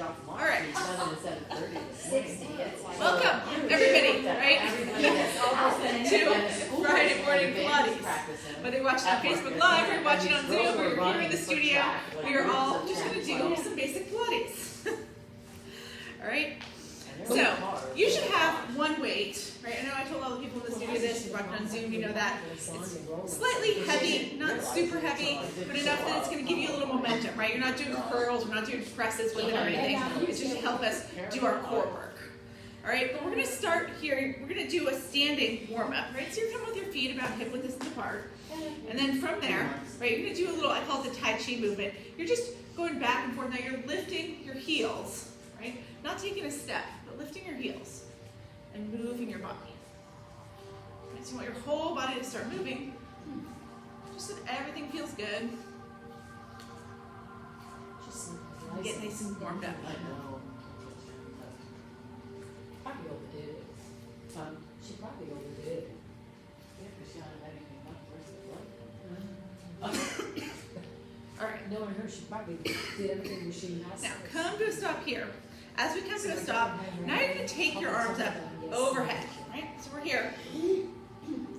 All right. 60. Welcome, everybody, right? To Friday morning Pilates. Whether you're watching on Facebook Live or you're watching on Zoom or you're here in the studio, we are all just going to do some basic Pilates. All right? So, you should have one weight, right? I know I told all the people in the studio this, you're watching on Zoom, you know that. It's slightly heavy, not super heavy, but enough that it's going to give you a little momentum, right? You're not doing curls, we're not doing presses with it or anything. It's just to help us do our core work. All right, but we're going to start here. We're going to do a standing warm-up, right? So you're coming with your feet about hip width apart. And then from there, right, you're going to do a little, I call it the Tai Chi movement. You're just going back and forth. Now you're lifting your heels, right? Not taking a step, but lifting your heels and moving your body. Right, so you want your whole body to start moving, just so that everything feels good. And get nice and warmed up. Probably overdid it. She probably overdid it. Yeah, because she don't have anything left. Where's the blood? All right. Knowing her, she probably did everything that she has. Now come to a stop here. As we come to a stop, now you're going to take your arms up overhead, right? So we're here.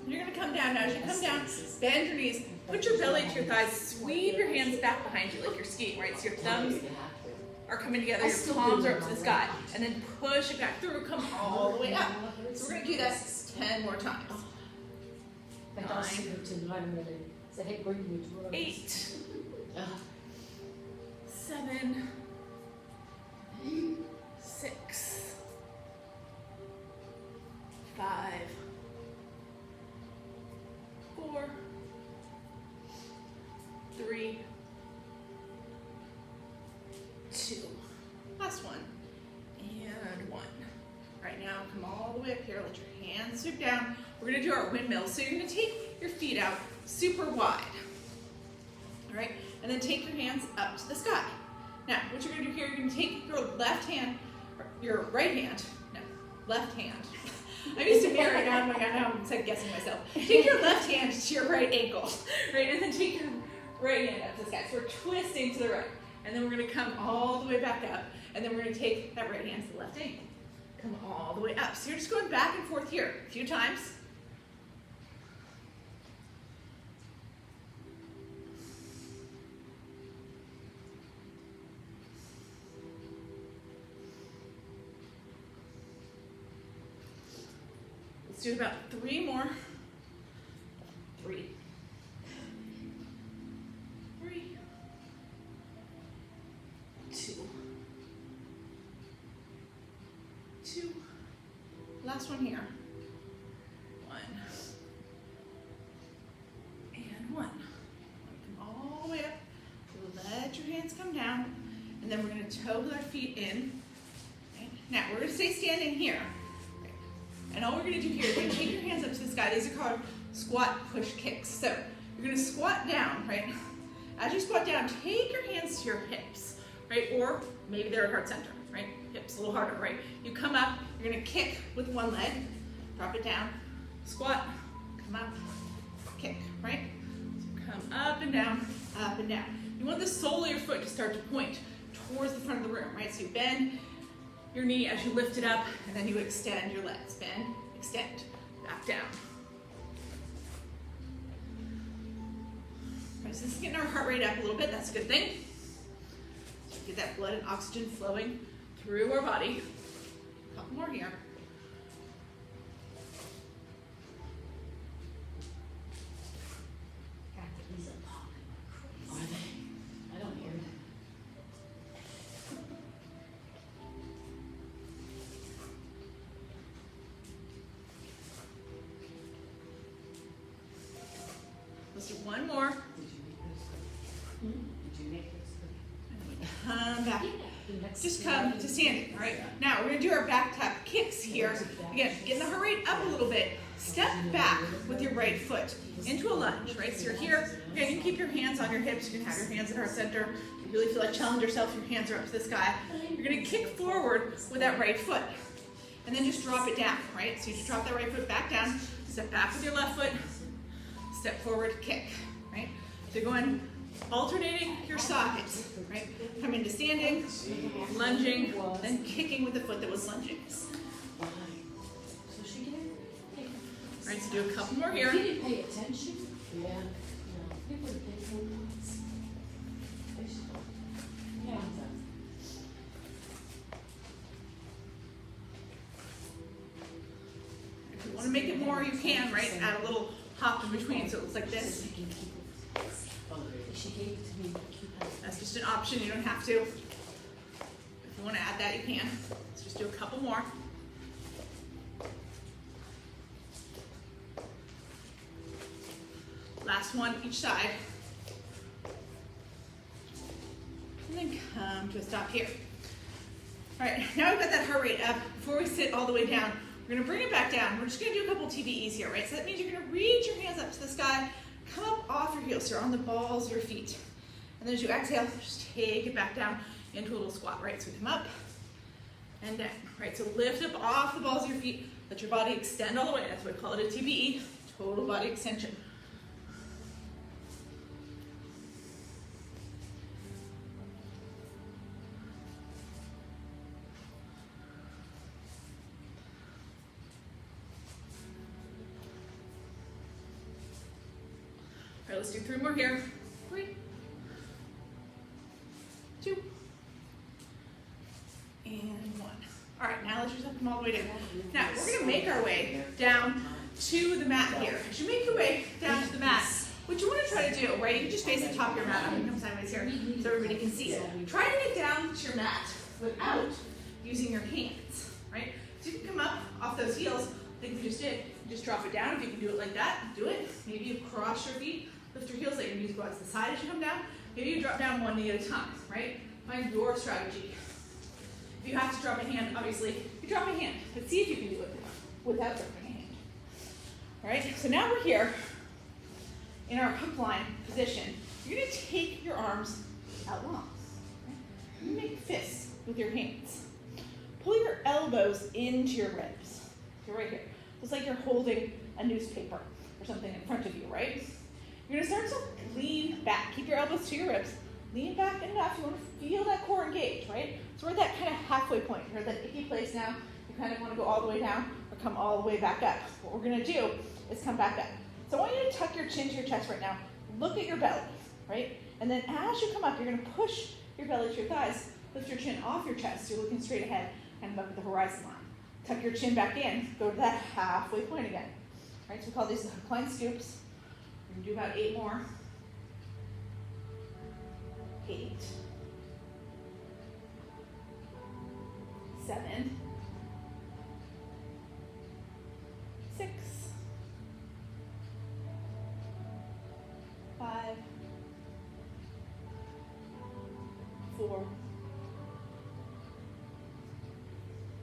You're going to come down now. As you come down, bend your knees, put your belly to your thighs, sweep your hands back behind you like you're skiing, right? So your thumbs are coming together, your palms are up to the sky, and then push it back through, come all the way up. So we're going to do that 10 more times. 9, 8, 7, 6, 5, 4, 3, 2. Last one. And 1. Right now, come all the way up here. Let your hands sweep down. We're going to do our windmills. So you're going to take your feet out super wide. All right? And then take your hands up to the sky. Now, what you're going to do here, you're going to take your left hand, or your right hand, no, left hand. I used to mirror it, now I'm second guessing myself. Take your left hand to your right ankle, right? And then take your right hand up to the sky. So we're twisting to the right. And then we're going to come all the way back up. And then we're going to take that right hand to the left ankle. Come all the way up. So you're just going back and forth here a few times. Let's do about 3 more. 3. 3. 2. 2. Last one here. 1. And 1. Come all the way up. Let your hands come down. And then we're going to toe our feet in. Okay. Now, we're going to stay standing here. And all we're going to do here is you're going to take your hands up to the sky. These are called squat push kicks. So you're going to squat down, right? As you squat down, take your hands to your hips, right? Or maybe they're at heart center, right? Hips a little harder, right? You come up, you're going to kick with one leg, drop it down, squat, come up, kick, right? So come up and down, up and down. You want the sole of your foot to start to point towards the front of the room, right? So you bend your knee as you lift it up, and then you extend your legs. Bend, extend, back down. Right, so this is getting our heart rate up a little bit. That's a good thing. So get that blood and oxygen flowing through our body. A couple more here. Are they? I don't hear them. Let's do one more. Did you make this? Come back. Just come to standing, all right? Now, we're going to do our back tap kicks here. Again, getting the heart rate up a little bit. Step back with your right foot into a lunge, right? So you're here. Again, you can keep your hands on your hips. You can have your hands at heart center. If you really feel like challenge yourself, your hands are up to the sky. You're going to kick forward with that right foot. And then just drop it down, right? So you just drop that right foot back down. Step back with your left foot. Step forward, kick, right? So you're going alternating your sides, right? Come into standing, lunge lunging, then kicking with the foot that was lunging. Right. So she did. All right, so do a couple more here. If you didn't pay attention, yeah, no, it would have been so nice. Yeah. If you want to make it more, you can, right? Add a little hop in between so it looks like this. She gave it to me. That's just an option, you don't have to. If you want to add that, you can. Let's just do a couple more. Last one each side. And then come to a stop here. All right, now we've got that heart rate up. Before we sit all the way down, we're gonna bring it back down. We're just gonna do a couple TBEs here, right? So that means you're gonna reach your hands up to the sky, come up off your heels, so you're on the balls of your feet. And then as you exhale, just take it back down into a little squat, right? So we come up and down, right? So lift up off the balls of your feet, let your body extend all the way. That's why we call it a TBE, total body extension. All right, let's do 3 more here. 3, 2, and 1. All right, now let's just come all the way down. Now, we're gonna make our way down to the mat here. As you make your way down to the mat, what you wanna try to do, right, you just face the top of your mat. I'm gonna come sideways here so everybody can see. Try to get down to your mat without using your hands, right? So you can come up off those heels, like we just did. Just drop it down. If you can do it like that, do it. Maybe you cross your feet, lift your heels, let your knees go out to the side as you come down. Maybe you drop down one knee at a time, right? Find your strategy. If you have to drop a hand, obviously, you drop a hand, but see if you can do it without dropping a hand. All right, so now we're here in our hook line position. You're gonna take your arms out long. Right? You make fists with your hands. Pull your elbows into your ribs. So right here. It's like you're holding a newspaper or something in front of you, right? You're gonna start to lean back. Keep your elbows to your ribs. Lean back enough. You wanna feel that core engage, right? So we're at that kind of halfway point. You're at that icky place now. You kind of wanna go all the way down or come all the way back up. What we're gonna do is come back up. So I want you to tuck your chin to your chest right now. Look at your belly, right? And then as you come up, you're gonna push your belly to your thighs. Lift your chin off your chest. You're looking straight ahead and up at the horizon line. Tuck your chin back in, go to that halfway point again. Right, so we call these the hook line scoops. We're gonna do about 8 more. 8, 7, 6, 5, 4,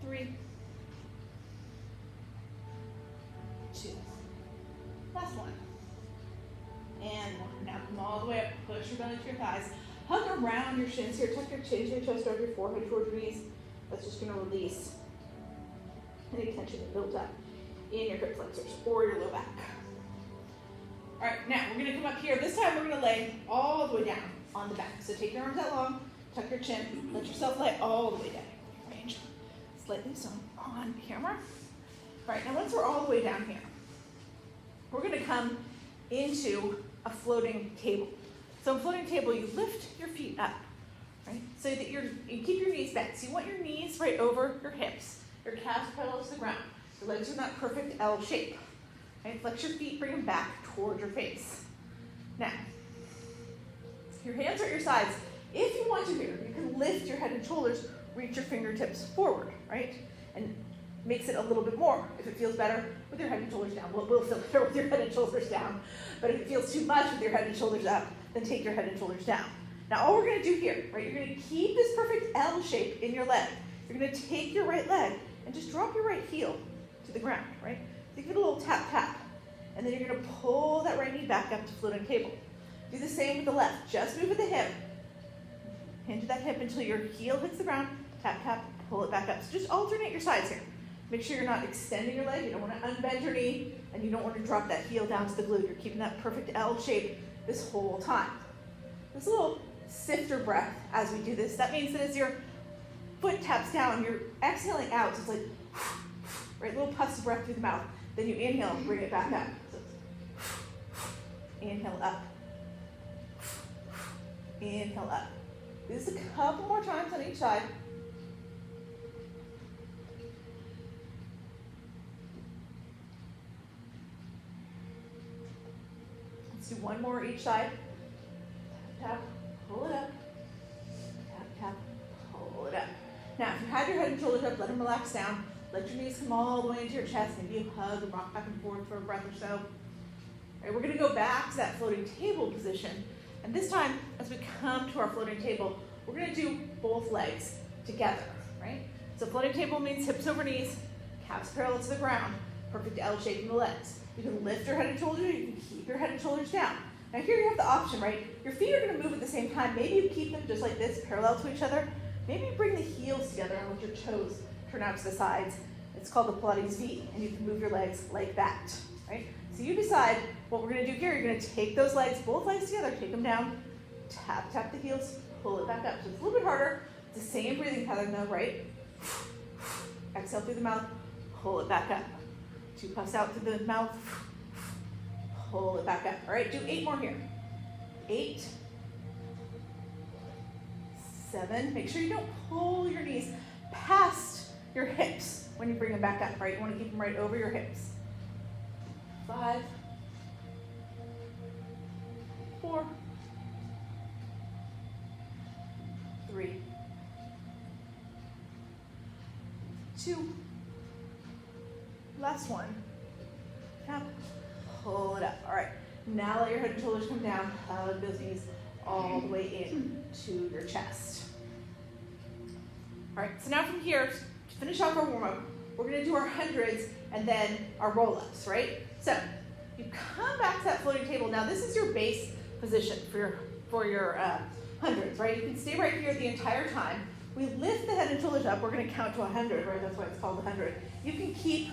3, 2. Last one. And 1. Now come all the way up. Push your belly to your thighs. Hug around your shins here. Tuck your chin to your chest, over your forehead towards your knees. That's just going to release any tension that built up in your hip flexors or your low back. All right, now we're going to come up here. This time we're going to lay all the way down on the back. So take your arms out long, tuck your chin, let yourself lay all the way down. Range slightly so on camera. All right, now once we're all the way down here, we're going to come into a floating table. So in floating table, you lift your feet up, right? So that you keep your knees bent. So you want your knees right over your hips. Your calves are parallel to the ground. Your legs are in that perfect L shape. Right? Flex your feet, bring them back towards your face. Now, your hands are at your sides. If you want to here, you can lift your head and shoulders, reach your fingertips forward, right? And makes it a little bit more. If it feels better with your head and shoulders down, well, it will feel better with your head and shoulders down. But if it feels too much with your head and shoulders up, then take your head and shoulders down. Now all we're gonna do here, right, you're gonna keep this perfect L shape in your leg. You're gonna take your right leg and just drop your right heel to the ground, right? So give it a little tap, tap. And then you're gonna pull that right knee back up to floating table. Do the same with the left. Just move at the hip. Hinge that hip until your heel hits the ground. Tap, tap, pull it back up. So just alternate your sides here. Make sure you're not extending your leg. You don't want to unbend your knee, and you don't want to drop that heel down to the glute. You're keeping that perfect L shape this whole time. This little sifter breath as we do this. That means that as you're foot taps down, you're exhaling out, so it's like, right, little puffs of breath through the mouth. Then you inhale, bring it back up. So inhale up. Inhale up. This is a couple more times on each side. Let's do one more each side. Tap, tap, pull it up. Tap, tap, pull it up. Now, if you have your head and shoulders up, let them relax down. Let your knees come all the way into your chest. Maybe you hug and rock back and forth for a breath or so. All right, we're going to go back to that floating table position. And this time, as we come to our floating table, we're going to do both legs together, right? So floating table means hips over knees, calves parallel to the ground, perfect L shape in the legs. You can lift your head and shoulders, you can keep your head and shoulders down. Now here you have the option, right? Your feet are going to move at the same time. Maybe you keep them just like this, parallel to each other. Maybe you bring the heels together and let your toes turn out to the sides. It's called the Pilates V, and you can move your legs like that, right? So you decide what we're going to do here. You're going to take those legs, both legs together, take them down, tap, tap the heels, pull it back up. So it's a little bit harder. It's the same breathing pattern though, right? Exhale through the mouth, pull it back up. 2 puffs out through the mouth, pull it back up. All right, do 8 more here. 8, 7. Make sure you don't pull your knees past your hips when you bring them back up, right? You want to keep them right over your hips. 5, 4, 3, 2, last one. Tap, pull it up. All right, now let your head and shoulders come down, hug those knees all the way in to your chest. All right, so now from here, to finish off our warm-up, we're gonna do our hundreds and then our roll-ups, right? So you come back to that floating table. Now this is your base position for your hundreds, right? You can stay right here the entire time. We lift the head and shoulders up. We're gonna count to 100, right? That's why it's called 100. You can keep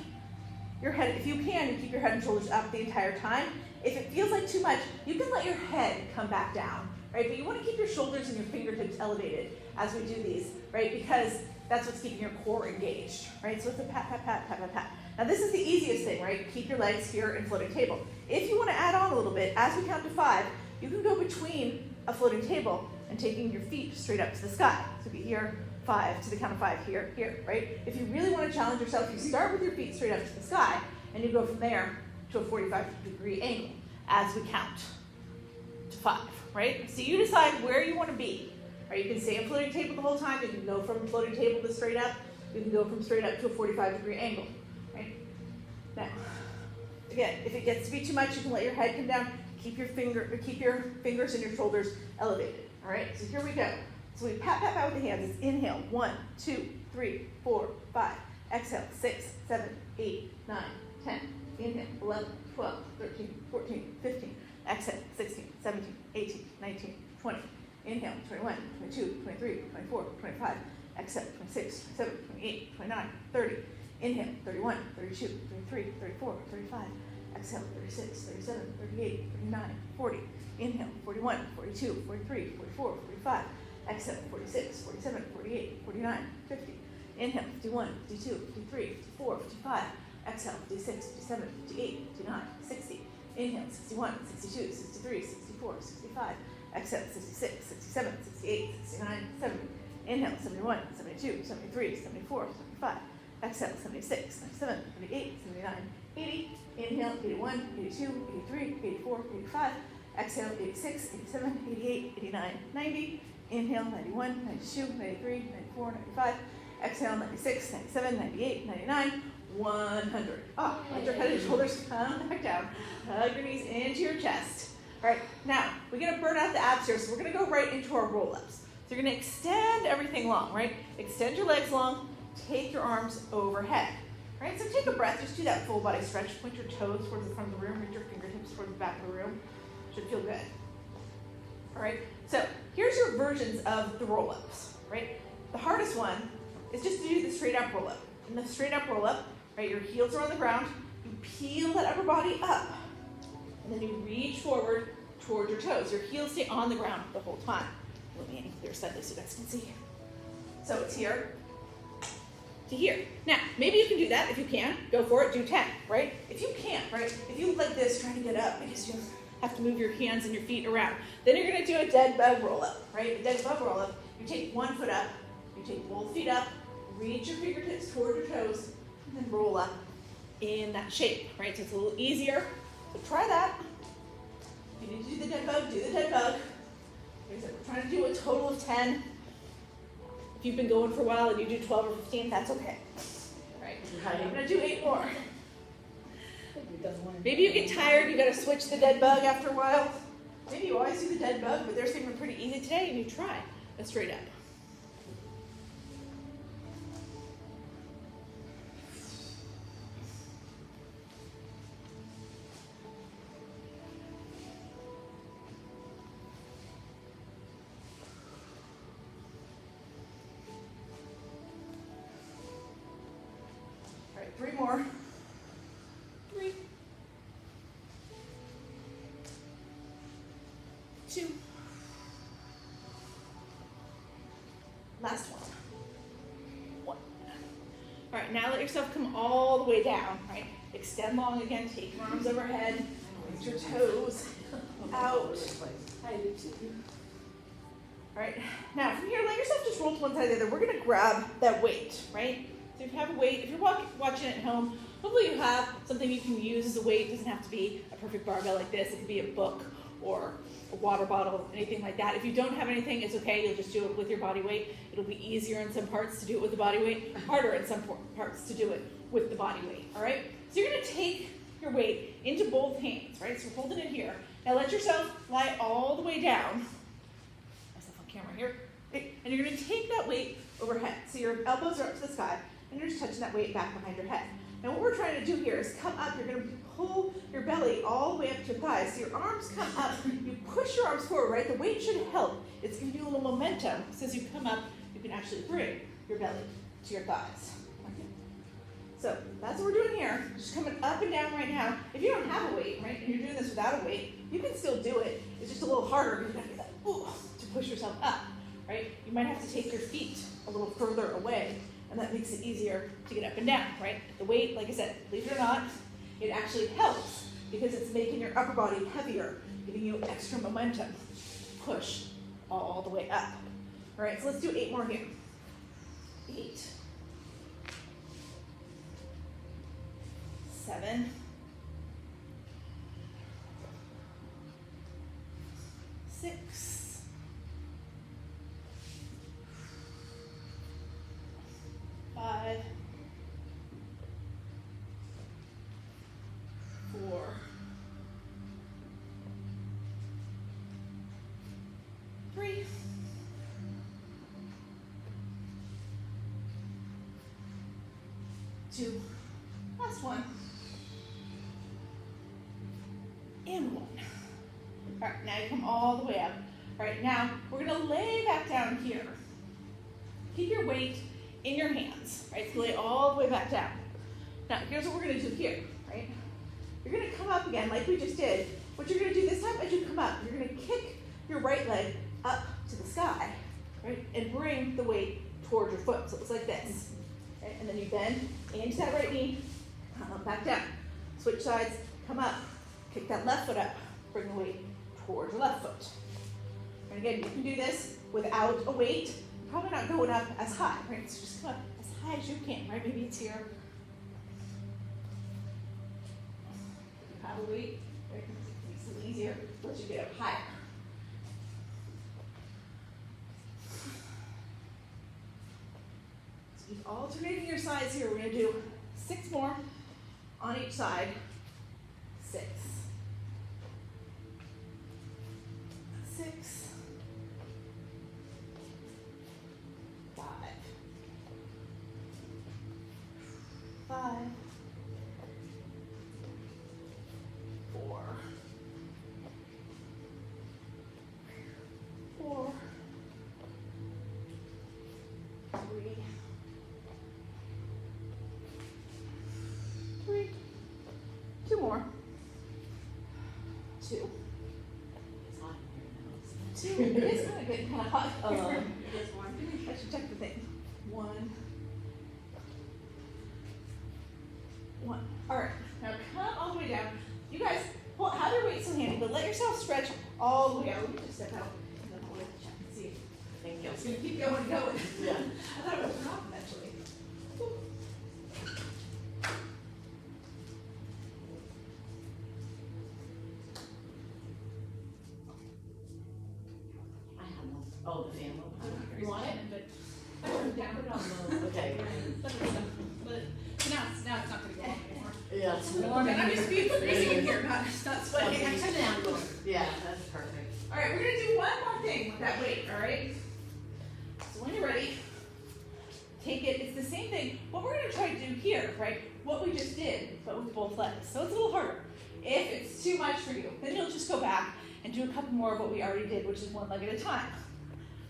your head, if you can, you keep your head and shoulders up the entire time. If it feels like too much, you can let your head come back down, right? But you wanna keep your shoulders and your fingertips elevated as we do these, right? Because that's what's keeping your core engaged, right? So it's a pat, pat, pat, pat, pat, pat. Now this is the easiest thing, right? Keep your legs here in floating table. If you wanna add on a little bit, as we count to 5, you can go between a floating table and taking your feet straight up to the sky. So be here, 5, to the count of 5, here, here, right? If you really wanna challenge yourself, you start with your feet straight up to the sky, and you go from there to a 45-degree angle as we count to 5, right? So you decide where you wanna be. Right, you can stay in floating table the whole time. You can go from floating table to straight up. You can go from straight up to a 45-degree angle, right? Now, again, if it gets to be too much, you can let your head come down. Keep your fingers and your shoulders elevated, all right? So here we go. So we pat, pat, pat with the hands. It's inhale, 1, 2, 3, 4, 5. Exhale, 6, 7, 8, 9, 10. Inhale, 11, 12, 13, 14, 15. Exhale, 16, 17, 18, 19, 20. Inhale, 21, 22, 23, 24, 25. Exhale, 26, 27, 28, 29, 30. Inhale, 31, 32, 33, 34, 35. Exhale, 36, 37, 38, 39, 40. Inhale, 41, 42, 43, 44, 45. Exhale, 46, 47, 48, 49, 50. Inhale, 51, 52, 53, 54, 55. Exhale, 56, 57, 58, 59, 60. Inhale, 61, 62, 63, 64, 65. Exhale, 66, 67, 68, 69, 70. Inhale, 71, 72, 73, 74, 75. Exhale, 76, 77, 78, 79, 80. Inhale, 81, 82, 83, 84, 85. Exhale, 86, 87, 88, 89, 90. Inhale, 91, 92, 93, 94, 95. Exhale, 96, 97, 98, 99, 100. Oh, let your head and shoulders come back down. Hug your knees into your chest. All right, now we're gonna burn out the abs here, so we're gonna go right into our roll-ups. So you're gonna extend everything long, right? Extend your legs long, take your arms overhead. All right, so take a breath, just do that full body stretch. Point your toes towards the front of the room, reach your fingertips towards the back of the room. Should feel good. All right, so here's your versions of the roll-ups, right? The hardest one is just to do the straight up roll-up. In the straight up roll-up, right, your heels are on the ground, you peel that upper body up, and then you reach forward towards your toes. Your heels stay on the ground the whole time. Let me angle your side so you guys can see. So it's here to here. Now, maybe you can do that. If you can, go for it, do 10, right? If you can't, right, if you like this, trying to get up, because you have to move your hands and your feet around, then you're gonna do a dead bug roll up, right? A dead bug roll up, you take one foot up, you take both feet up, reach your fingertips toward your toes, and then roll up in that shape, right? So it's a little easier. So try that. If you need to do the dead bug, do the dead bug. Like I said, we're trying to do a total of 10. If you've been going for a while and you do 12 or 15, that's okay. All right, I'm gonna do 8 more. Maybe you get tired, you gotta switch the dead bug after a while. Maybe you always do the dead bug, but they're seeming pretty easy today, and you try a straight up. All right, 3 more. 3, 2, last one. 1. All right, now let yourself come all the way down, right? Extend long again, take your arms overhead, lift your toes out. All right, now from here, let yourself just roll to one side or the other. We're gonna grab that weight, right? So if you have a weight, if you're watching at home, hopefully you have something you can use as a weight. It doesn't have to be a perfect barbell like this. It could be a book or a water bottle, anything like that. If you don't have anything, it's okay. You'll just do it with your body weight. It'll be easier in some parts to do it with the body weight, harder in some parts to do it with the body weight, all right? So you're gonna take your weight into both hands, right? So we're holding it here. Now let yourself lie all the way down. Myself on camera here. Okay. And you're gonna take that weight overhead. So your elbows are up to the sky, and you're just touching that weight back behind your head. Now what we're trying to do here is come up. You're going to pull your belly all the way up to your thighs. So your arms come up. You push your arms forward, right? The weight should help. It's going to give you a little momentum. So as you come up, you can actually bring your belly to your thighs. Okay. So that's what we're doing here. Just coming up and down right now. If you don't have a weight, right, and you're doing this without a weight, you can still do it. It's just a little harder. You've got to do that to push yourself up, right? You might have to take your feet a little further away. And that makes it easier to get up and down, right? The weight, like I said, believe it or not, it actually helps because it's making your upper body heavier, giving you extra momentum. Push all the way up. All right, so let's do 8 more here. 8, 7, 6, 5, 4, 3, 2, last one, and 1. All right, now you come all the way up. All right, now we're gonna lay back down here. Keep your weight in your hands, right? So lay all the way back down. Now, here's what we're gonna do here, right? You're gonna come up again like we just did. What you're gonna do this time as you come up, you're gonna kick your right leg up to the sky, right? And bring the weight towards your foot. So it looks like this. Okay? And then you bend into that right knee, come back down. Switch sides, come up, kick that left foot up, bring the weight towards your left foot. And again, you can do this without a weight. Probably not going up as high, right? So just come up as high as you can, right? Maybe it's here. You have a weight, right? It makes it a little easier once you get up higher. So keep alternating your sides here. We're gonna do 6 more on each side. 6, 6, 5, 4, 4, 3, 3, 2 more, 2, 2, it is kind of getting kind of hot. I should check the thing. 1. All right, now come all the way down. You guys have your weights in handy, but let yourself stretch all the way out. Let me just step out and then I'll let you check and see. Thank you. It's gonna keep going and going. Yeah. I thought it would drop eventually. I have no. Oh, the fan. You want it? But I put it down, put it on low. Okay. But now it's not gonna go on anymore. Yeah. It's And I'm just being freezing in here, not sweating. Okay, sit down. Yeah, that's perfect. All right, we're gonna do one more thing with that weight, all right? So when you're ready, take it, it's the same thing. What we're gonna try to do here, right? What we just did, but with both legs. So it's a little harder. If it's too much for you, then you'll just go back and do a couple more of what we already did, which is one leg at a time.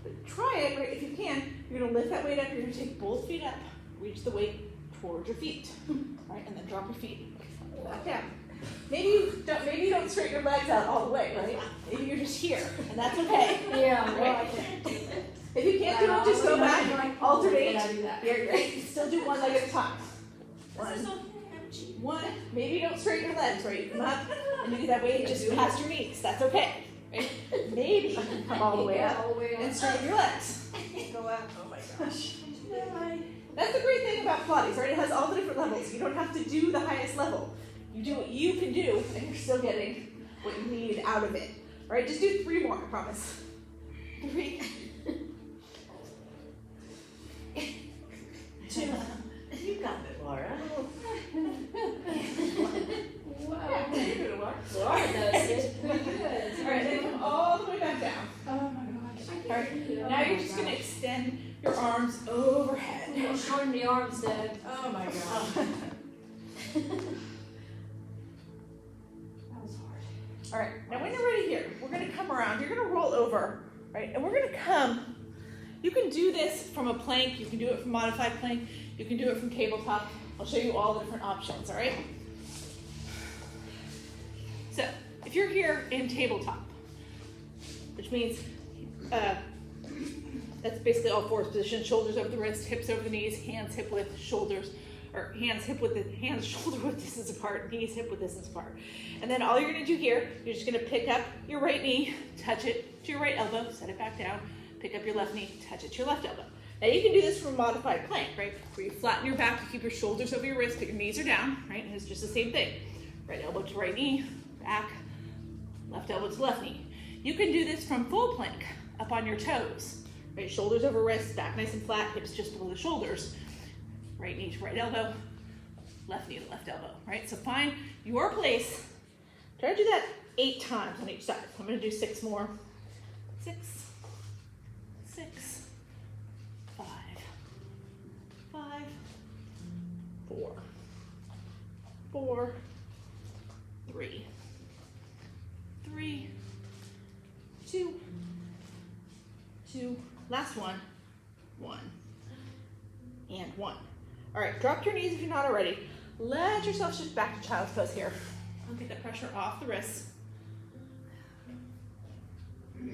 But try it, right? If you can, you're gonna lift that weight up, you're gonna take both feet up, reach the weight towards your feet, right? And then drop your feet back down. Maybe you don't straighten your legs out all the way, right? Maybe you're just here, and that's okay. Yeah, right? If you can't do it, just go back, alternate. Yeah, still do one leg at a time. One. Maybe you don't straighten your legs, right? You come up, and maybe that weight just past your knees. That's okay. Right? Maybe you can come all the way up and straighten your legs. Go up. Oh my gosh. That's the great thing about Pilates, right? It has all the different levels. You don't have to do the highest level. You do what you can do, and you're still getting what you need out of it. All right, just do 3 more, I promise. 3. 2. You got it, Laura. Wow. Yeah, you do it, Laura. Laura does it. All right, then come all the way back down. Oh my gosh. All right, now you're just going to extend your arms overhead. Shorten the arms, Dad. Oh my gosh. That was hard. All right, now when you're ready here, we're going to come around. You're going to roll over, right? And we're going to come. You can do this from a plank. You can do it from modified plank. You can do it from tabletop. I'll show you all the different options, all right? So if you're here in tabletop, which means that's basically all 4 positions: shoulders over the wrist, hips over the knees, hands hip width, shoulders, or hands shoulder width distance apart, knees hip width distance apart. And then all you're gonna do here, you're just gonna pick up your right knee, touch it to your right elbow, set it back down, pick up your left knee, touch it to your left elbow. Now you can do this from a modified plank, right? Where you flatten your back, you keep your shoulders over your wrist, but your knees are down, right? And it's just the same thing. Right elbow to right knee, back, left elbow to left knee. You can do this from full plank, up on your toes, right? Shoulders over wrists, back nice and flat, hips just below the shoulders. Right knee to right elbow, left knee to left elbow, right? So find your place. Try to do that 8 times on each side. I'm gonna do 6 more. 6, 6, 5, 5, 4, 4, 3, 3, 2, 2, last one, 1, and 1. All right, drop your knees if you're not already. Let yourself shift back to child's pose here. I'll get that pressure off the wrists. All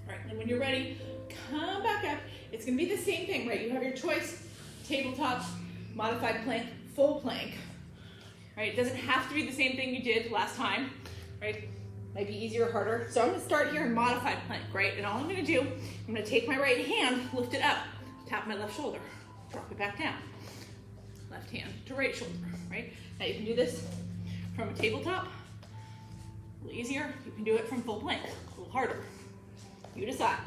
right, and when you're ready, come back up. It's gonna be the same thing, right? You have your choice: tabletop, modified plank, full plank. Right? It doesn't have to be the same thing you did last time, right? Might be easier or harder. So I'm gonna start here in modified plank, right? And all I'm gonna do, I'm gonna take my right hand, lift it up, tap my left shoulder, drop it back down. Left hand to right shoulder, right? Now you can do this from a tabletop, a little easier. You can do it from full plank, a little harder. You decide.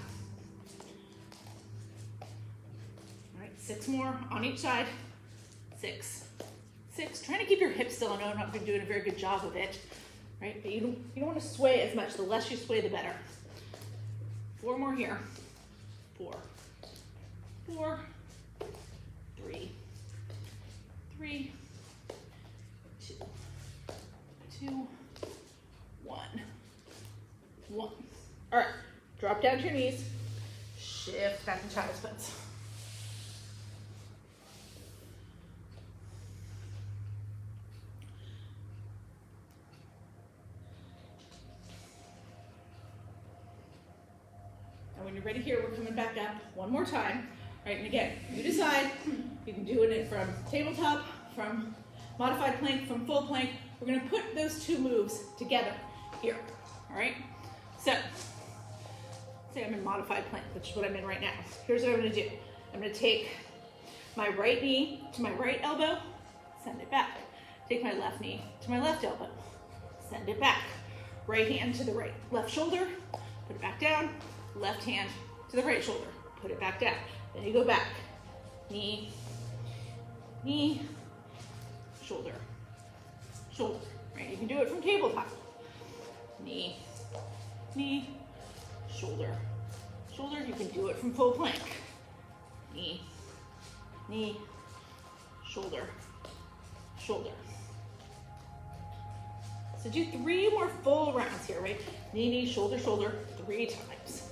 All right, 6 more on each side. 6, 6. Trying to keep your hips still. I know I'm not doing a very good job of it, right? But you don't want to sway as much. The less you sway, the better. 4 more here. 4, 4, 3, 3, 2, 2, 1, 1. All right, drop down to your knees. Shift back to child's pose. when you're ready here, we're coming back up one more time. All right, and again, you decide. You can do it from tabletop, from modified plank, from full plank. We're gonna put those two moves together here, all right? So, say I'm in modified plank, which is what I'm in right now. Here's what I'm gonna do. I'm gonna take my right knee to my right elbow, send it back. Take my left knee to my left elbow, send it back. Right hand to the right, left shoulder, put it back down. Left hand to the right shoulder, put it back down. Then you go back, knee, knee, shoulder, shoulder, right? You can do it from tabletop. Knee, knee, shoulder, shoulder. You can do it from full plank. Knee, knee, shoulder, shoulder. So do 3 more full rounds here, right? Knee, knee, shoulder, shoulder, 3 times.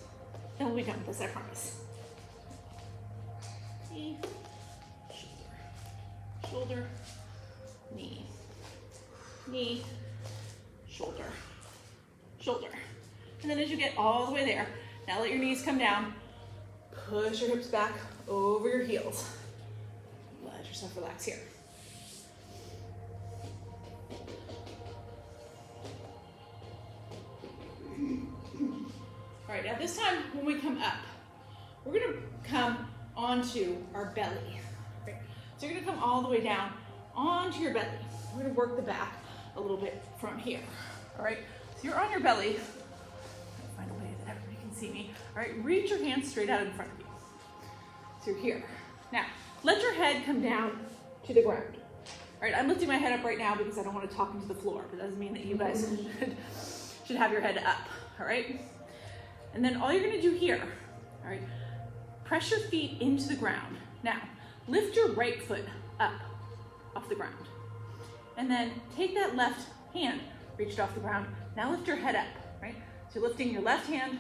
Then we'll be done with this, I promise. Knee, shoulder, shoulder, knee, knee, shoulder, shoulder. And then as you get all the way there, now let your knees come down, push your hips back over your heels. Let yourself relax here. All right, now this time when we come up, we're gonna come onto our belly. Right? So you're gonna come all the way down onto your belly. We're gonna work the back a little bit from here. All right, so you're on your belly. Find a way that everybody can see me. All right, reach your hands straight out in front of you. So you're here. Now, let your head come down to the ground. All right, I'm lifting my head up right now because I don't want to talk into the floor, but that doesn't mean that you guys should have your head up, all right? And then all you're gonna do here, all right, press your feet into the ground. Now, lift your right foot up off the ground. And then take that left hand, reach it off the ground. Now lift your head up, right? So you're lifting your left hand,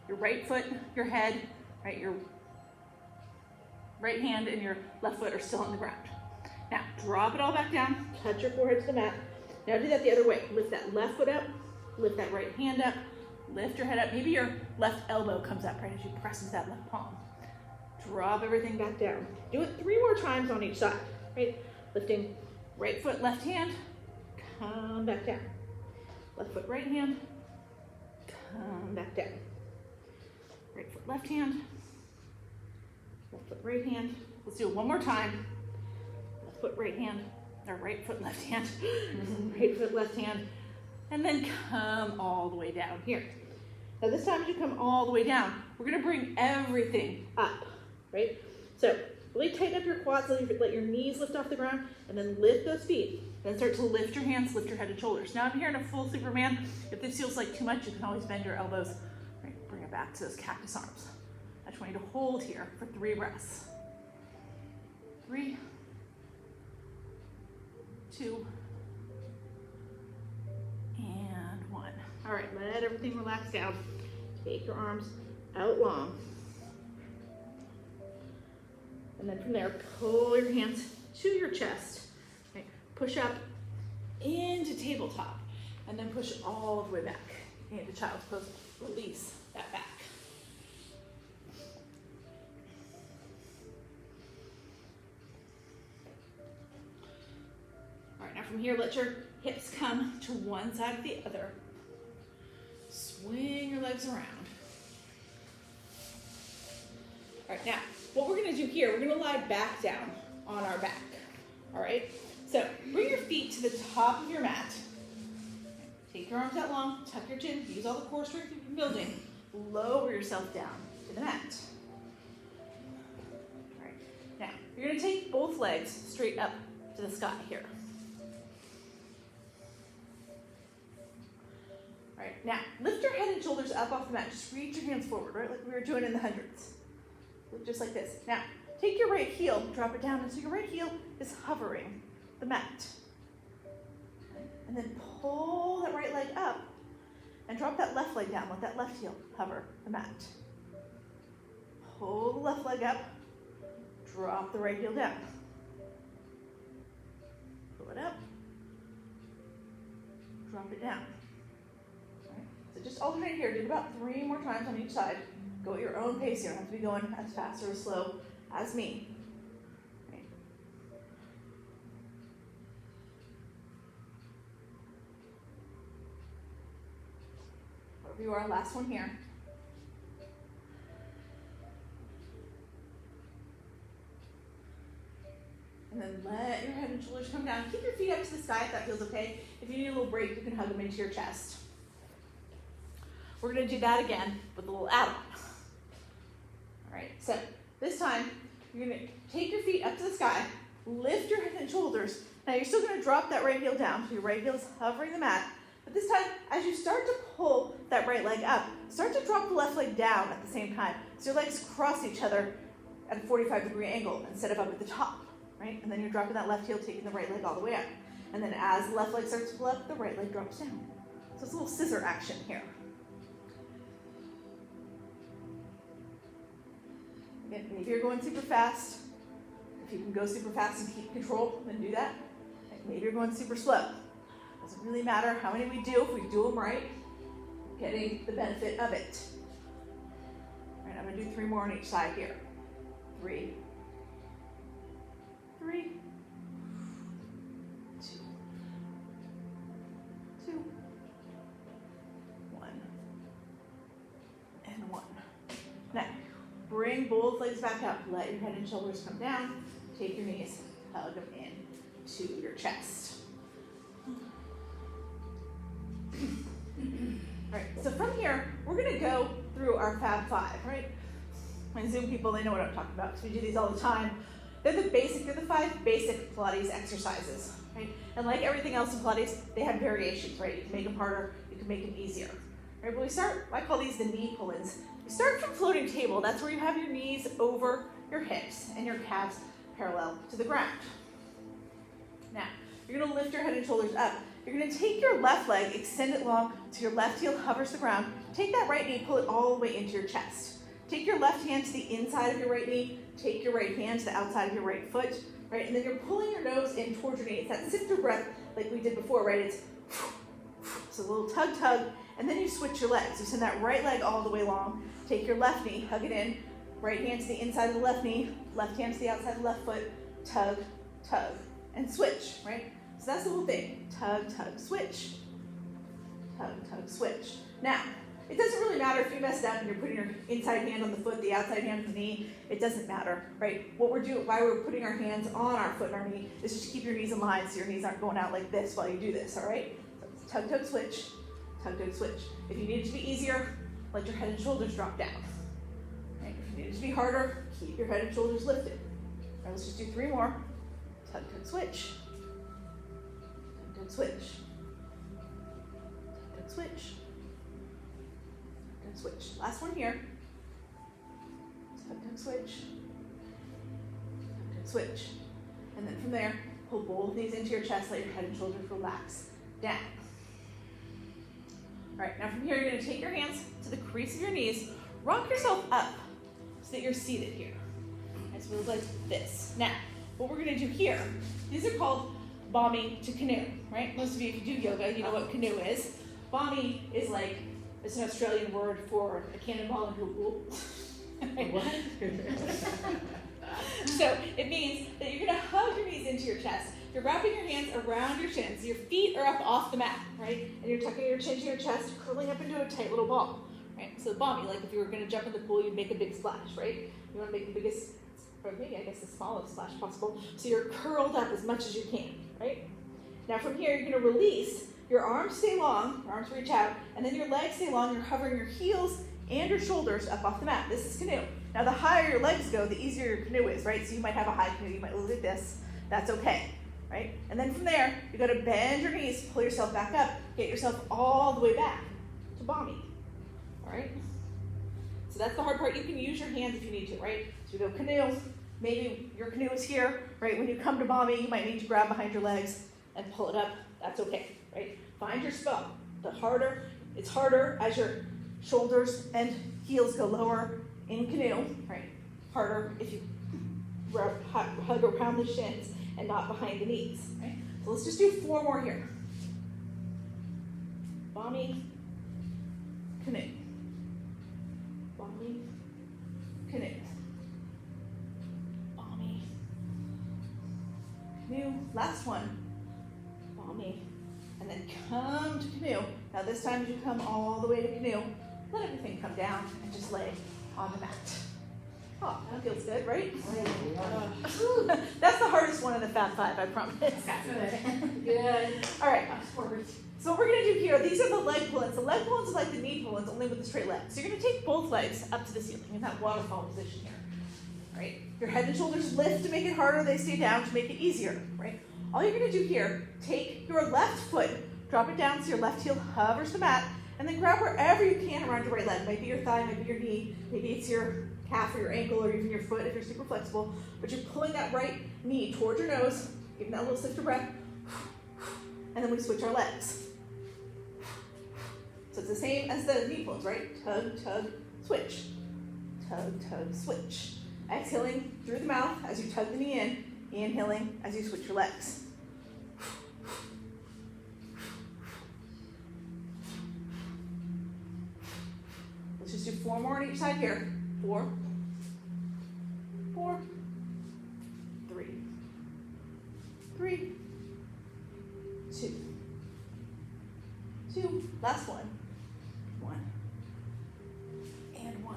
your right foot, your head, right? Your right hand and your left foot are still on the ground. Now, drop it all back down, touch your forehead to the mat. Now do that the other way. Lift that left foot up, lift that right hand up, lift your head up. Maybe your left elbow comes up right as you press into that left palm. Drop everything back down. Do it 3 more times on each side, right? Lifting right foot, left hand, come back down. Left foot, right hand, come back down. Right foot, left hand, left foot, right hand. Let's do it one more time. Left foot, right hand, or right foot, left hand, right foot, left hand, and then come all the way down here. Now this time as you come all the way down, we're gonna bring everything up, right? So really tighten up your quads, let your knees lift off the ground, and then lift those feet. Then start to lift your hands, lift your head and shoulders. Now I'm here in a full Superman. If this feels like too much, you can always bend your elbows, right? Bring it back to those cactus arms. I just want you to hold here for 3 breaths. 3, 2, and 1. All right, let everything relax down. Take your arms out long. And then from there, pull your hands to your chest. Right? Push up into tabletop. And then push all the way back into child's pose. Release that back. All right, now from here, let your hips come to one side or the other. Swing your legs around. All right, now, what we're gonna do here, we're gonna lie back down on our back, all right? So bring your feet to the top of your mat. Take your arms out long, tuck your chin, use all the core strength you've been building. Lower yourself down to the mat. All right, now, you're gonna take both legs straight up to the sky here. All right, now, lift your head and shoulders up off the mat. Just reach your hands forward, right? Like we were doing in the hundreds. Just like this. Now, take your right heel, drop it down, and so your right heel is hovering the mat. And then pull that right leg up and drop that left leg down. Let that left heel hover the mat. Pull the left leg up, drop the right heel down. Pull it up, drop it down. All right. So just alternate here. Do it about 3 more times on each side. Go at your own pace. You don't have to be going as fast or as slow as me. Right. Wherever you are, last one here. And then let your head and shoulders come down. Keep your feet up to the sky if that feels okay. If you need a little break, you can hug them into your chest. We're going to do that again with a little add-on. All right, so this time, you're going to take your feet up to the sky, lift your head and shoulders. Now you're still going to drop that right heel down, so your right heel is hovering the mat. But this time, as you start to pull that right leg up, start to drop the left leg down at the same time. So your legs cross each other at a 45-degree angle instead of up at the top, right? And then you're dropping that left heel, taking the right leg all the way up. And then as the left leg starts to pull up, the right leg drops down. So it's a little scissor action here. Again, maybe you're going super fast. If you can go super fast and keep control, then do that. Maybe you're going super slow. Doesn't really matter how many we do. If we do them right, we're getting the benefit of it. All right, I'm going to do 3 more on each side here. 3, 3, 2, 1, and 1. Now, bring both legs back up. Let your head and shoulders come down. Take your knees, hug them in to your chest. All right, so from here, we're going to go through our Fab 5, right? My Zoom people, they know what I'm talking about, because we do these all the time. They're the 5 basic Pilates exercises, right? And like everything else in Pilates, they have variations, right? You can make them harder, you can make them easier. Right, but we start, I call these the knee pull-ins. We start from floating table. That's where you have your knees over your hips and your calves parallel to the ground. Now, you're gonna lift your head and shoulders up. You're gonna take your left leg, extend it long so your left heel hovers the ground. Take that right knee, pull it all the way into your chest. Take your left hand to the inside of your right knee. Take your right hand to the outside of your right foot, right? And then you're pulling your nose in towards your knee. It's that sifter breath like we did before, right? It's a little tug, tug, and then you switch your legs. You send that right leg all the way long. Take your left knee, hug it in. Right hand to the inside of the left knee. Left hand to the outside of the left foot. Tug, tug, and switch, right? So that's the whole thing. Tug, tug, switch. Tug, tug, switch. Now, it doesn't really matter if you messed up and you're putting your inside hand on the foot, the outside hand on the knee. It doesn't matter, right? What we're doing, why we're putting our hands on our foot and our knee is just to keep your knees in line so your knees aren't going out like this while you do this, all right? So tug, tug, switch. Tug, tug, switch. If you need it to be easier, let your head and shoulders drop down. Right? If you need it to be harder, keep your head and shoulders lifted. All right, let's just do 3 more. Tug, tug, switch. Tug, tug, switch. Tug, tug, switch. Tug, tug, switch. Last one here. Tug, tug, switch. Tug, tug, switch. And then from there, pull both knees into your chest, let your head and shoulders relax down. All right, now from here, you're gonna take your hands to the crease of your knees, rock yourself up so that you're seated here. Right, so it looks like this. Now, what we're gonna do here, these are called bombing to canoe, right? Most of you, if you do yoga, you know what canoe is. Bombing is like, it's an Australian word for a cannonball into a pool. What? So it means that you're gonna hug your knees into your chest. You're wrapping your hands around your shins. Your feet are up off the mat, right? And you're tucking your chin to your chest, curling up into a tight little ball, right? So bombing, like if you were gonna jump in the pool, you'd make a big splash, right? You wanna make the biggest, or maybe I guess the smallest splash possible. So you're curled up as much as you can, right? Now from here, you're gonna release. Your arms stay long, your arms reach out, and then your legs stay long. You're hovering your heels and your shoulders up off the mat. This is canoe. Now the higher your legs go, the easier your canoe is, right? So you might have a high canoe, you might look like this. That's okay, right? And then from there, you gotta bend your knees, pull yourself back up, get yourself all the way back to bombing, all right? So that's the hard part. You can use your hands if you need to, right? So we go canoe, maybe your canoe is here, right? When you come to bombing, you might need to grab behind your legs and pull it up. That's okay, right? Find your spot. It's harder as your shoulders and heels go lower in canoe, right? Harder if you hug around the shins and not behind the knees, right? So let's just do 4 more here. Bombing, canoe. Bombing, canoe. Balmy. Canoe, last one. Balmy. And then come to canoe. Now this time as you come all the way to canoe, let everything come down and just lay on the mat. Oh, that feels good, right? That's the hardest one in the Fab Five, I promise. Good. All right. So what we're gonna do here, these are the leg pull-ins. The leg pull-ins are like the knee pull-ins, only with the straight legs. So you're gonna take both legs up to the ceiling in that waterfall position here, right? Your head and shoulders lift to make it harder, they stay down to make it easier, right? All you're gonna do here, take your left foot, drop it down so your left heel hovers the mat, and then grab wherever you can around your right leg. Maybe your thigh, maybe your knee, maybe it's your calf or your ankle or even your foot if you're super flexible. But you're pulling that right knee towards your nose, giving that little sifter breath, and then we switch our legs. So it's the same as the knee pulls, right? Tug, tug, switch. Tug, tug, switch. Exhaling through the mouth as you tug the knee in, inhaling as you switch your legs. Let's just do 4 more on each side here. 4, 4, 3, 3, 2, 2, last one, 1, and 1.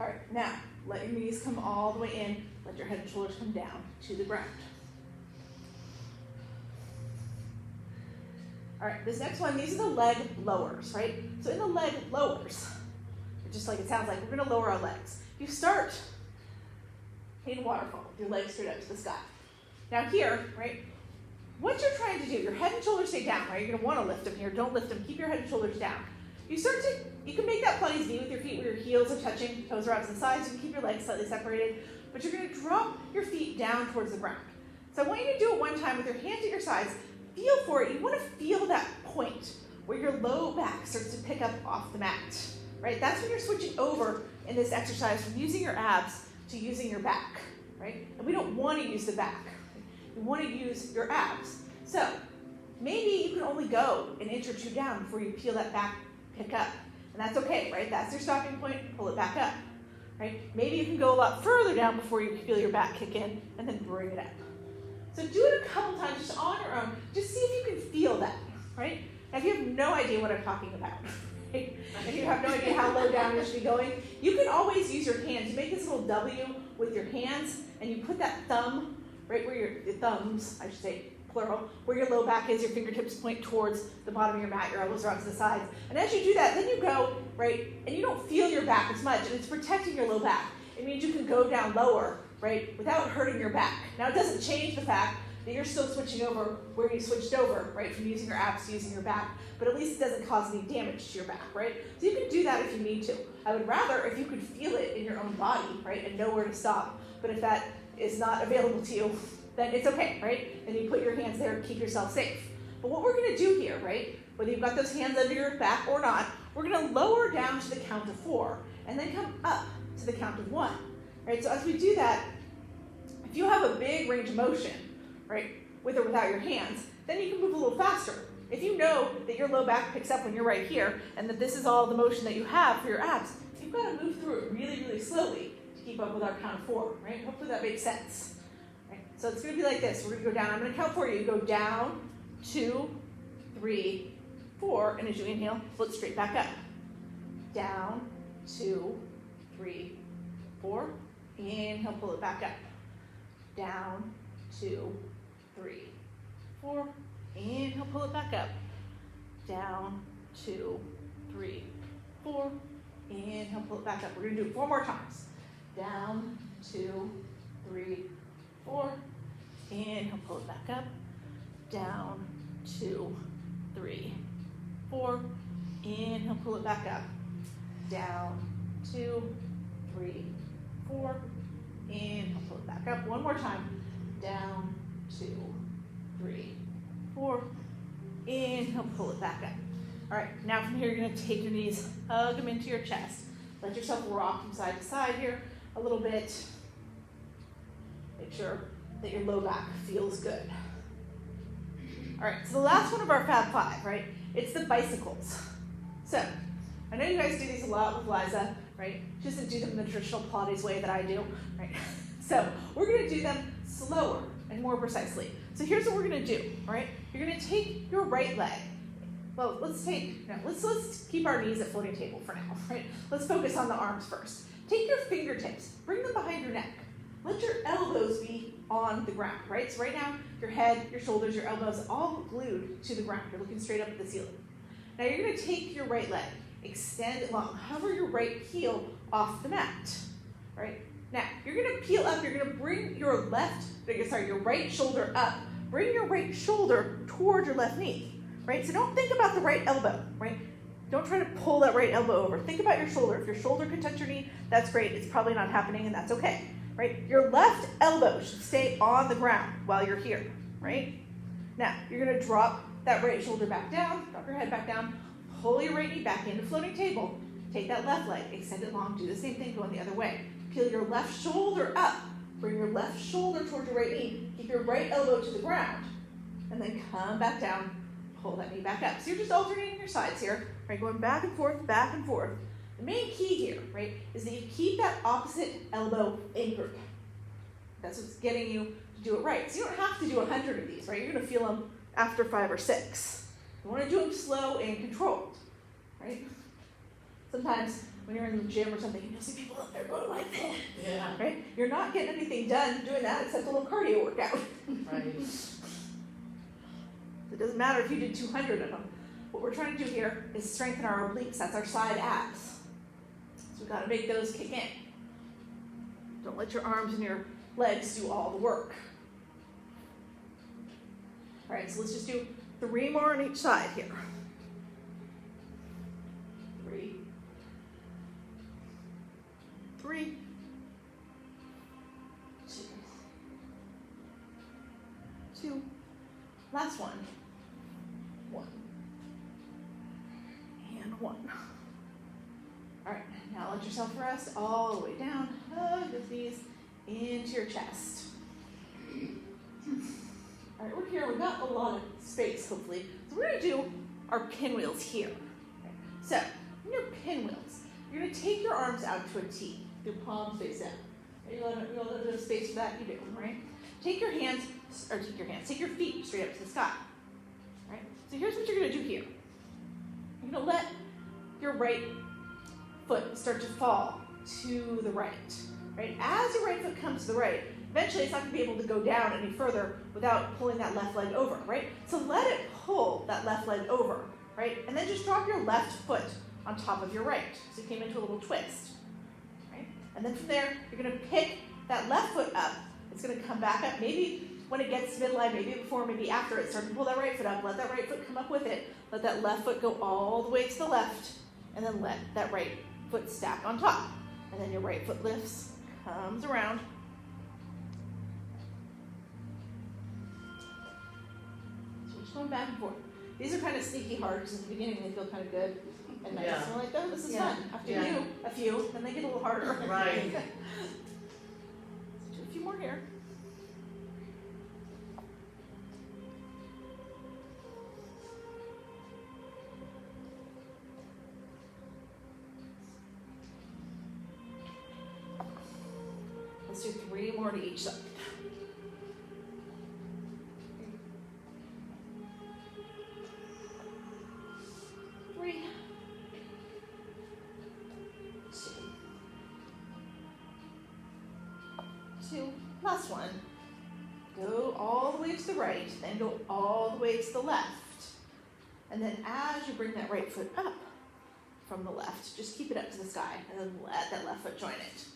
All right, now let your knees come all the way in, let your head and shoulders come down to the ground. All right, this next one, these are the leg lowers, right? So in the leg lowers, just like it sounds like, we're gonna lower our legs. You start in waterfall, with your legs straight up to the sky. Now here, right, what you're trying to do, your head and shoulders stay down, right? You're gonna wanna lift them here, don't lift them, keep your head and shoulders down. You can make that Pilates V with your feet where your heels are touching, toes are out to the sides, you can keep your legs slightly separated, but you're gonna drop your feet down towards the ground. So I want you to do it one time with your hands at your sides, feel for it, you wanna feel that point where your low back starts to pick up off the mat. Right? That's when you're switching over in this exercise from using your abs to using your back, right? And we don't want to use the back. We want to use your abs. So maybe you can only go an inch or 2 down before you feel that back pick up. And that's okay, right? That's your stopping point, pull it back up, right? Maybe you can go a lot further down before you feel your back kick in and then bring it up. So do it a couple times just on your own. Just see if you can feel that, right? Now if you have no idea what I'm talking about, if you have no idea how low down you should be going, you can always use your hands. You make this little W with your hands, and you put that thumb right where your thumbs, I should say, plural, where your low back is, your fingertips point towards the bottom of your mat, your elbows are out to the sides. And as you do that, then you go, right, and you don't feel your back as much, and it's protecting your low back. It means you can go down lower, right, without hurting your back. Now, it doesn't change the fact that you're still switching over where you switched over, right, from using your abs to using your back, but at least it doesn't cause any damage to your back, right? So you can do that if you need to. I would rather if you could feel it in your own body, right, and know where to stop. But if that is not available to you, then it's okay, right? And you put your hands there to keep yourself safe. But what we're gonna do here, right, whether you've got those hands under your back or not, we're gonna lower down to the count of 4, and then come up to the count of 1, right? So as we do that, if you have a big range of motion, right, with or without your hands, then you can move a little faster. If you know that your low back picks up when you're right here, and that this is all the motion that you have for your abs, you've got to move through it really, really slowly to keep up with our count of 4, right? Hopefully that makes sense. Right? So it's going to be like this. We're going to go down. I'm going to count for you. Go down, 2, 3, 4, and as you inhale, flip straight back up. Down, 2, 3, 4. Inhale, pull it back up. Down, 2, 3, 4. Inhale, pull it back up. Down, 2, 3, 4. Inhale, pull it back up. We're going to do it 4 more times. Down, 2, 3, 4. Inhale, pull it back up. Down, 2, 3, 4. Inhale, pull it back up. Down, 2, 3, 4. Inhale, pull it back up. 1 more time. Down, 2, 3, 4. Inhale, pull it back up. All right, now from here, you're gonna take your knees, hug them into your chest. Let yourself rock from side to side here a little bit. Make sure that your low back feels good. All right, so the last one of our Fab 5, right? It's the bicycles. So, I know you guys do these a lot with Liza. right? She doesn't do them the traditional Pilates way that I do, right? So we're gonna do them slower and more precisely. So here's what we're gonna do, all right? You're gonna take your right leg. Well, let's keep our knees at floating table for now, right? Let's focus on the arms first. Take your fingertips, bring them behind your neck. Let your elbows be on the ground, right? So right now, your head, your shoulders, your elbows, all glued to the ground. You're looking straight up at the ceiling. Now you're gonna take your right leg, extend it long, hover your right heel off the mat, right? Now, you're gonna peel up, you're gonna bring your right shoulder up. Bring your right shoulder toward your left knee, right? So don't think about the right elbow, right? Don't try to pull that right elbow over. Think about your shoulder. If your shoulder can touch your knee, that's great. It's probably not happening and that's okay, right? Your left elbow should stay on the ground while you're here, right? Now, you're gonna drop that right shoulder back down, drop your head back down, pull your right knee back into floating table, take that left leg, extend it long, do the same thing going the other way. Peel your left shoulder up, bring your left shoulder toward your right knee, keep your right elbow to the ground, and then come back down, pull that knee back up. So you're just alternating your sides here, right? Going back and forth, back and forth. The main key here, right, is that you keep that opposite elbow anchored. That's what's getting you to do it right. So you don't have to do 100 of these, right? You're gonna feel them after 5 or 6. You wanna do them slow and controlled, right? Sometimes when you're in the gym or something, you'll see people up there going like that, right? You're not getting anything done doing that except a little cardio workout. Right. It doesn't matter if you did 200 of them. What we're trying to do here is strengthen our obliques. That's our side abs. So we've got to make those kick in. Don't let your arms and your legs do all the work. All right, so let's just do 3 more on each side here. 3. 3. 2. 2. Last one. 1. And 1. All right, now let yourself rest all the way down. Hug the knees into your chest. All right, we're here. We've got a lot of space, hopefully. So we're going to do our pinwheels here. Okay. So, in your pinwheels, you're going to take your arms out to a T. Your palms face out. You got a little bit of space for that, you do, right? Take your feet straight up to the sky. Right? So here's what you're going to do here. You're going to let your right foot start to fall to the right. Right? As your right foot comes to the right, eventually it's not going to be able to go down any further without pulling that left leg over, right? So let it pull that left leg over, right? And then just drop your left foot on top of your right. So you came into a little twist, right? And then from there, you're going to pick that left foot up. It's going to come back up. Maybe when it gets midline, maybe before, maybe after it, start to pull that right foot up. Let that right foot come up with it. Let that left foot go all the way to the left, and then let that right foot stack on top. And then your right foot lifts, comes around. So we're just going back and forth. These are kind of sneaky hard because in the beginning they feel kind of good and nice. And we're like, oh, this is fun. After you do a few, then they get a little harder. Right. So do a few more here. Let's do 3 more to each side. 3, 2. Last one. Go all the way to the right, then go all the way to the left. And then as you bring that right foot up from the left, just keep it up to the sky, and then let that left foot join it.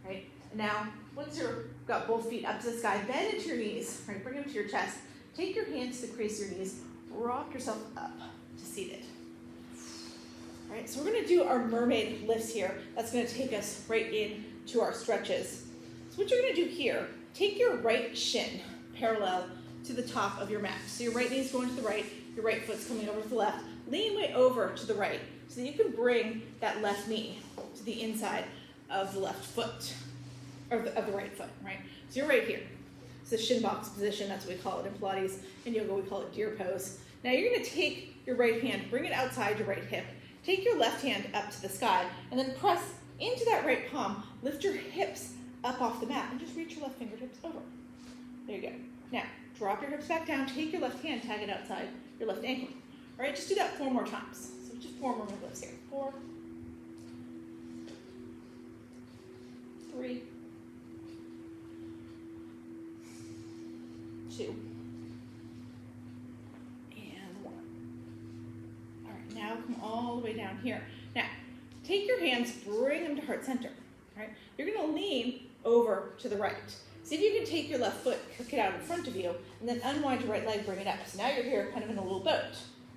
Right? Now, once you've got both feet up to the sky, bend into your knees, right? Bring them to your chest. Take your hands to crease your knees. Rock yourself up to seated. All right, so we're gonna do our mermaid lifts here. That's gonna take us right into our stretches. So what you're gonna do here, take your right shin parallel to the top of your mat. So your right knee is going to the right, your right foot's coming over to the left. Lean way over to the right so that you can bring that left knee to the inside of the left foot, or of the right foot, right? So you're right here. It's the shin box position, that's what we call it in Pilates. In yoga, we call it deer pose. Now you're gonna take your right hand, bring it outside your right hip, take your left hand up to the sky, and then press into that right palm, lift your hips up off the mat and just reach your left fingertips over. There you go. Now, drop your hips back down, take your left hand, tag it outside your left ankle. All right, just do that 4 more times. So just 4 more lifts here. 4, 3, 2, and 1. All right, now come all the way down here. Now, take your hands, bring them to heart center. All right, you're gonna lean over to the right. See if you can take your left foot, kick it out in front of you, and then unwind your right leg, bring it up. So now you're here kind of in a little boat,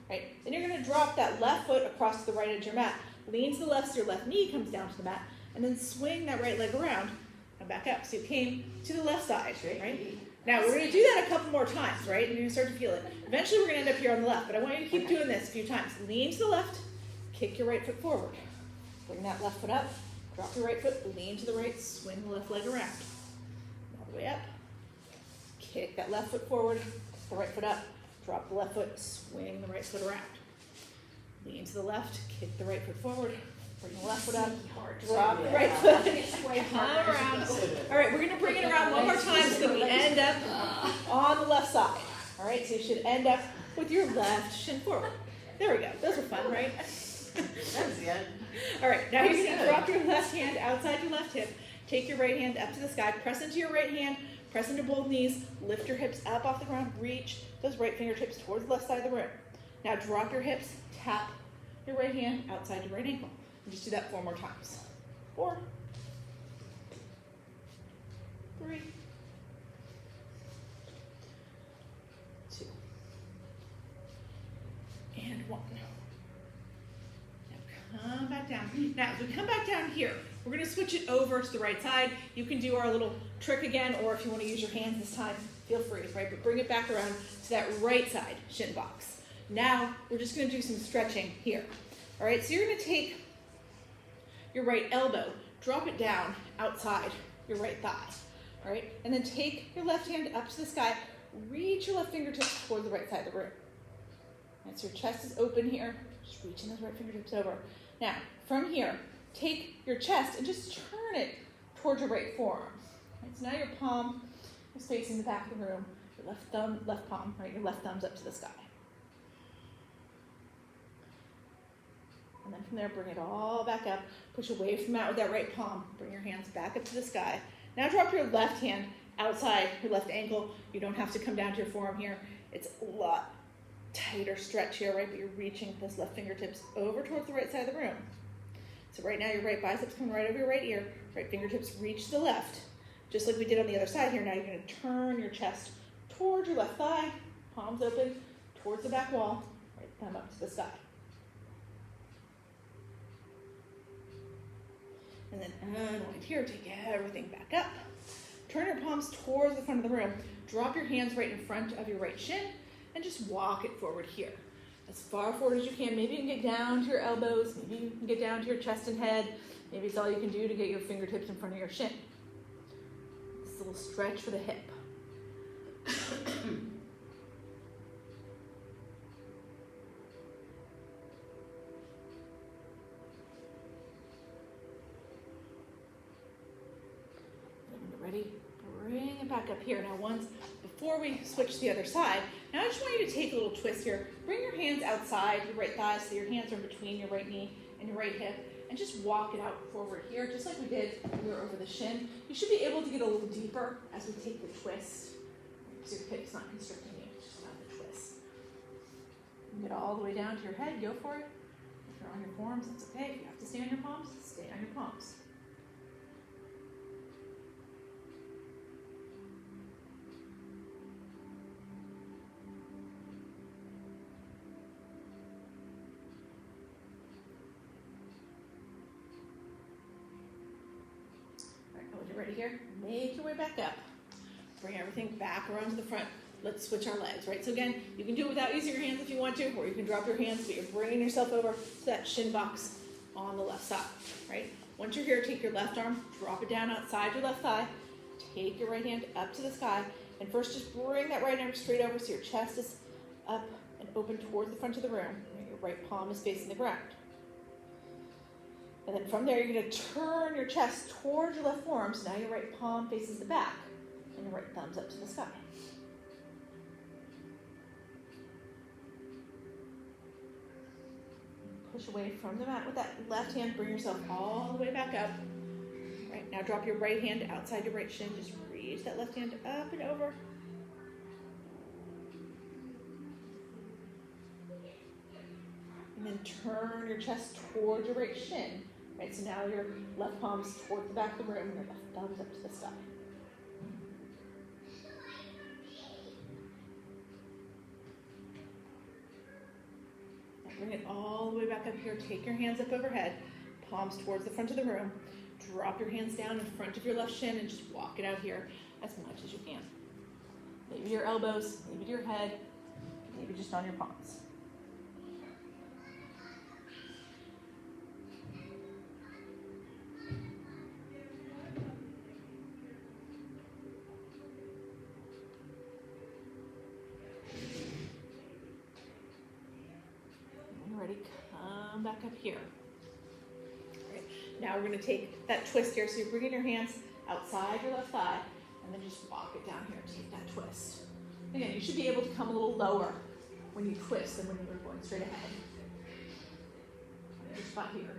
right? Then you're gonna drop that left foot across to the right edge of your mat, lean to the left so your left knee comes down to the mat, and then swing that right leg around and back up. So you came to the left side, right? Now we're gonna do that a couple more times, right? And you're gonna start to feel it. Eventually we're gonna end up here on the left, but I want you to keep doing this a few times. Lean to the left, kick your right foot forward. Bring that left foot up, drop your right foot, lean to the right, swing the left leg around. All the way up. Kick that left foot forward, the right foot up, drop the left foot, swing the right foot around. Lean to the left, kick the right foot forward, bring the left foot up, drop the right foot, come around. All right, we're gonna bring it around one more time so that we end up on the left side. All right, so you should end up with your left shin forward. There we go, those are fun, right? That's good. All right, now you're gonna drop your left hand outside your left hip, take your right hand up to the sky, press into your right hand, press into both knees, lift your hips up off the ground, reach those right fingertips towards the left side of the room. Now drop your hips, tap your right hand outside your right ankle. And just do that 4 more times. 4, 3, 2, and 1. Now come back down. Now as we come back down here, we're going to switch it over to the right side. You can do our little trick again, or if you want to use your hands this time, feel free, right? But bring it back around to that right side shin box. Now we're just going to do some stretching here. All right, so you're going to take your right elbow, drop it down outside your right thigh. All right, and then take your left hand up to the sky, reach your left fingertips toward the right side of the room. And so your chest is open here, just reaching those right fingertips over. Now, from here, take your chest and just turn it towards your right forearm. Right, so now your palm is facing the back of the room, your left palm, right, your left thumb's up to the sky. And then from there, bring it all back up, push away from the mat with that right palm, bring your hands back up to the sky. Now drop your left hand outside your left ankle. You don't have to come down to your forearm here. It's a lot tighter stretch here, right? But you're reaching those left fingertips over towards the right side of the room. So right now your right biceps coming right over your right ear, right fingertips reach to the left. Just like we did on the other side here, now you're gonna turn your chest towards your left thigh, palms open towards the back wall, right thumb up to the sky. And then unwind here, take everything back up. Turn your palms towards the front of the room. Drop your hands right in front of your right shin and just walk it forward here. As far forward as you can. Maybe you can get down to your elbows. Maybe you can get down to your chest and head. Maybe it's all you can do to get your fingertips in front of your shin. This little stretch for the hip. Ready? Bring it back up here. Now before we switch to the other side, now I just want you to take a little twist here. Bring your hands outside your right thigh so your hands are between your right knee and your right hip, and just walk it out forward here, just like we did when we were over the shin. You should be able to get a little deeper as we take the twist, so your hip's not constricting you, just allow the twist. You can get all the way down to your head, go for it. If you're on your forearms, that's okay. If you have to stay on your palms, stay on your palms. Ready here? Make your way back up. Bring everything back around to the front. Let's switch our legs, right? So again, you can do it without using your hands if you want to, or you can drop your hands, but you're bringing yourself over to that shin box on the left side, right? Once you're here, take your left arm, drop it down outside your left thigh, take your right hand up to the sky, and first just bring that right arm straight over so your chest is up and open towards the front of the room. Your right palm is facing the ground. And then from there, you're going to turn your chest towards your left forearm. So now your right palm faces the back and your right thumb's up to the sky. Push away from the mat with that left hand. Bring yourself all the way back up. Right, now drop your right hand outside your right shin. Just reach that left hand up and over. And then turn your chest towards your right shin. Right, so now your left palm's toward the back of the room, your left thumb's up to the sky. Now bring it all the way back up here. Take your hands up overhead, palms towards the front of the room. Drop your hands down in front of your left shin and just walk it out here as much as you can. Maybe to your elbows, maybe to your head, maybe just on your palms. Ready? Come back up here. All right. Now we're going to take that twist here. So you're bringing your hands outside your left thigh and then just walk it down here. Take that twist. Again, you should be able to come a little lower when you twist than when you're going straight ahead. Your spot here.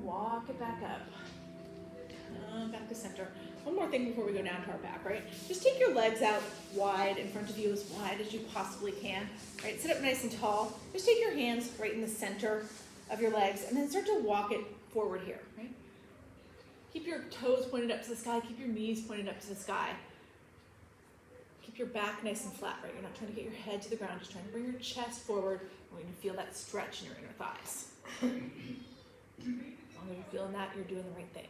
Walk it back up. Come back to center. One more thing before we go down to our back, right? Just take your legs out wide in front of you, as wide as you possibly can. Right? Sit up nice and tall. Just take your hands right in the center of your legs and then start to walk it forward here, right? Keep your toes pointed up to the sky. Keep your knees pointed up to the sky. Keep your back nice and flat, right? You're not trying to get your head to the ground. Just trying to bring your chest forward. We're going to feel that stretch in your inner thighs. As long as you're feeling that, you're doing the right thing.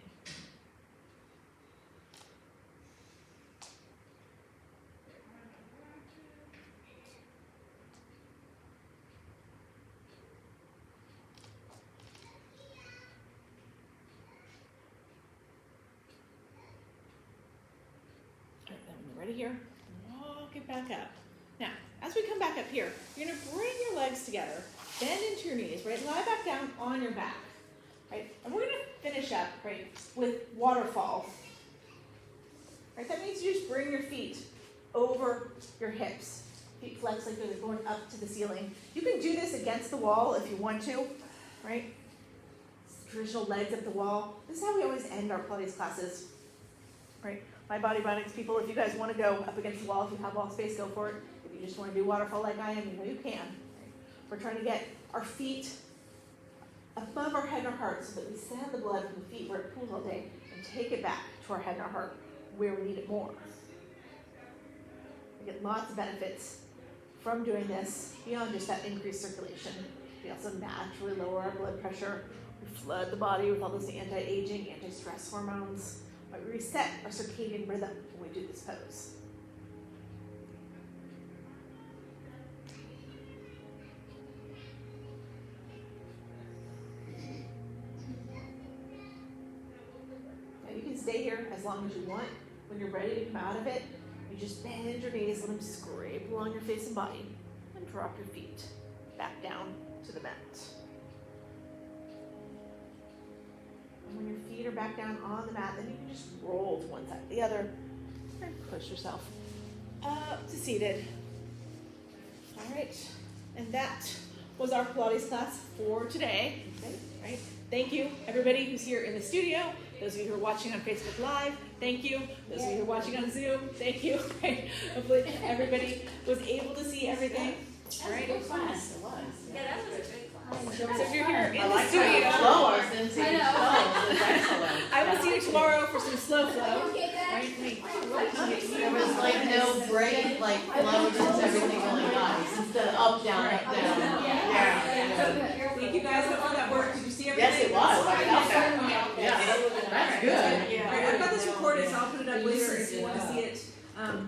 All right, then when you're ready here, walk it back up. Now, as we come back up here, you're going to bring your legs together, bend into your knees, right? Lie back down on your back. Right? And we're going to finish up, right, with waterfall. Right? That means you just bring your feet over your hips. Feet flex like they're going up to the ceiling. You can do this against the wall if you want to, right? Traditional legs up the wall. This is how we always end our Pilates classes, right? My Bionics people, if you guys want to go up against the wall, if you have wall space, go for it. If you just want to do waterfall like I am, you know you can. Right? We're trying to get our feet above our head and our heart so that we send the blood from the feet where it pools all day and take it back to our head and our heart where we need it more. We get lots of benefits from doing this beyond just that increased circulation. We also naturally lower our blood pressure. We flood the body with all those anti-aging, anti-stress hormones. We reset our circadian rhythm when we do this pose. Stay here as long as you want. When you're ready to come out of it, you just bend your knees, let them scrape along your face and body, and drop your feet back down to the mat. And when your feet are back down on the mat, then you can just roll to one side or the other and push yourself up to seated. All right, and that was our Pilates class for today. Okay, right? Thank you, everybody who's here in the studio. Those of you who are watching on Facebook Live, thank you. Those of you who are watching on Zoom, thank you. Right? Hopefully everybody was able to see everything. All right. Good class. It was. Yeah, that was a great class. So if you're here in I the like studio, I will see you tomorrow for some slow flow. Right? There was like no break, like flow, just everything really nice. Instead of up, down, up, down. Yeah. Thank you guys. Hopefully that worked. Did you see everything? Yes, it was. I felt that. Yeah, that's good. All right, I've got this recorded, so I'll put it up later if you want to see it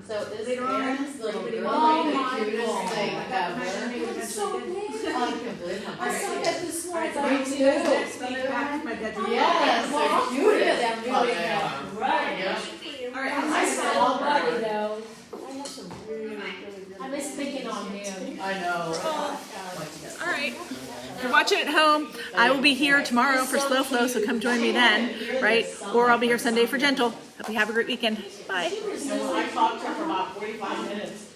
So this Later on, Aaron's little girl, Oh like my the cutest God. thing ever. It's so big. I can't believe how I saw pretty that it is. this All right, morning. so we'll see you guys next week back to my bedroom. Yes, Well, I'll they're put it cutest. down Oh, really they now. are. Right. Yeah. All right, I I'm saw all buddy right. though. I have some really good. I miss thinking on him. I know. all right. If you're watching at home, I will be here tomorrow for Slow Flow, so come join me then, right? Or I'll be here Sunday for Gentle. Hope you have a great weekend. Bye. And I talked to her for about 45 minutes.